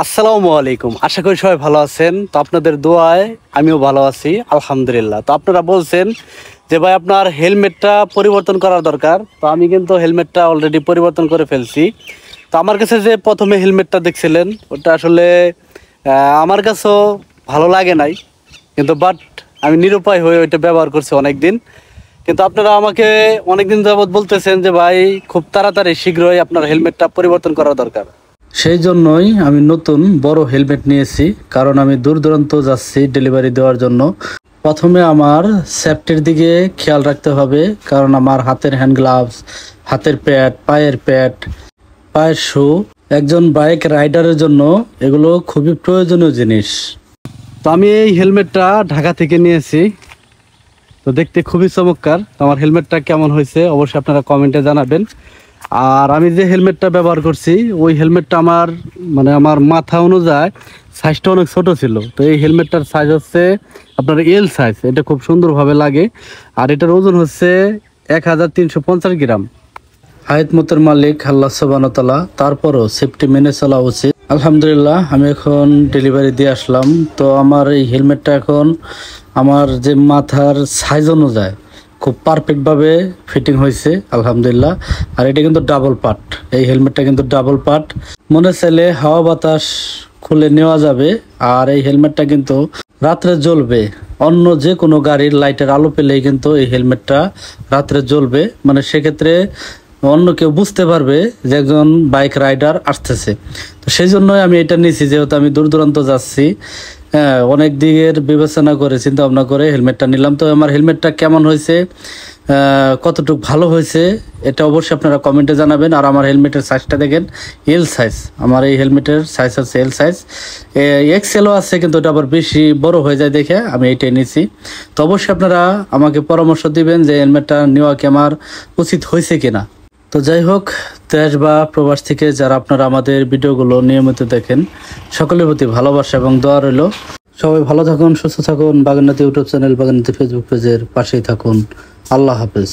আসসালামু আলাইকুম। আশা করি সবাই ভালো আছেন। তো আপনাদের দোয়ায় আমিও ভালো আছি আলহামদুলিল্লাহ। তো আপনারা বলছেন যে ভাই আপনার হেলমেটটা পরিবর্তন করার দরকার। তো আমি কিন্তু হেলমেটটা অলরেডি পরিবর্তন করে ফেলছি। তো আমার কাছে যে প্রথমে হেলমেটটা দেখছিলেন ওটা আসলে আমার কাছেও ভালো লাগে নাই, কিন্তু বাট আমি নিরুপায় হয়ে ওইটা ব্যবহার করছি অনেক দিন। কিন্তু আপনারা আমাকে অনেকদিন যাবৎ বলতেছেন যে ভাই খুব তাড়াতাড়ি শীঘ্রই আপনার হেলমেটটা পরিবর্তন করা দরকার। সেই জন্যই আমি নতুন বড় হেলমেট নিয়েছি, কারণ আমি দূর দূরান্ত যাচ্ছি ডেলিভারি দেওয়ার জন্য। প্রথমে আমার সেফটির দিকে খেয়াল রাখতে হবে, কারণ আমার হাতের হ্যান্ড গ্লাভস, হাতের প্যাড, পায়ের শু একজন বাইক রাইডারের জন্য এগুলো খুবই প্রয়োজনীয় জিনিস। তো আমি এই হেলমেটটা ঢাকা থেকে নিয়েছি। তো দেখতে খুবই চমৎকার। আমার হেলমেটটা কেমন হয়েছে অবশ্যই আপনারা কমেন্টে জানাবেন। আর আমি যে হেলমেটটা ব্যবহার করছি ওই হেলমেটটা আমার মাথা অনুযায়ী সাইজটা অনেক ছোট ছিল। তো এই হেলমেটটার সাইজ হচ্ছে আপনার এল সাইজ। এটা খুব সুন্দরভাবে লাগে। আর এটার ওজন হচ্ছে 1350 গ্রাম। হায়াত মতের মালিক আল্লাহ সুবহানাহু ওয়া তাআলা, তারপরও সেফটি মেনে চলা উচিত। আলহামদুলিল্লাহ আমি এখন ডেলিভারি দিয়ে আসলাম। তো আমার এই হেলমেটটা এখন আমার যে মাথার সাইজ অনুযায়ী খুব পারফেক্টভাবে ফিটিং হয়েছে আলহামদুলিল্লাহ। আর এটা কিন্তু ডাবল পার্ট, এই হেলমেটটা কিন্তু ডাবল পার্ট। মনে চাইলে হাওয়া বাতাস খুলে নেওয়া যাবে। আর এই হেলমেটটা কিন্তু রাত্রে জ্বলবে, অন্য যে কোনো গাড়ির লাইটের আলো পেলেই কিন্তু এই হেলমেটটা রাত্রে জ্বলবে। সেক্ষেত্রে অন্য কেউ বুঝতে পারবে যে একজন বাইক রাইডার আসতেছে। তো সেই জন্যই আমি এটা নিয়েছি, যেহেতু আমি দূর দূরান্ত যাচ্ছি। হ্যাঁ, অনেক দিকের বিবেচনা করে চিন্তা ভাবনা করে হেলমেটটা নিলাম। তো আমার হেলমেটটা কেমন হয়েছে, কতটুকু ভালো হয়েছে এটা অবশ্যই আপনারা কমেন্টে জানাবেন। আর আমার হেলমেটের সাইজটা দেখেন, এল সাইজ। আমার এই হেলমেটের সাইজ আছে এল সাইজ। এক্সেলও আছে, কিন্তু এটা আবার বেশি বড় হয়ে যায় দেখে আমি এইটাই নিয়েছি। তো অবশ্যই আপনারা আমাকে পরামর্শ দিবেন যে হেলমেটটা নেওয়া কি আমার উচিত হয়েছে কিনা। তো যাই হোক, দেশ বা প্রবাস থেকে যারা আপনারা আমাদের ভিডিওগুলো নিয়মিত দেখেন, সকলের প্রতি ভালোবাসা এবং দোয়া রইল। সবাই ভালো থাকুন, সুস্থ থাকুন। বাগাননাথী ইউটিউব চ্যানেল, বাগাননাথী ফেসবুক পেজের পাশেই থাকুন। আল্লাহ হাফেজ।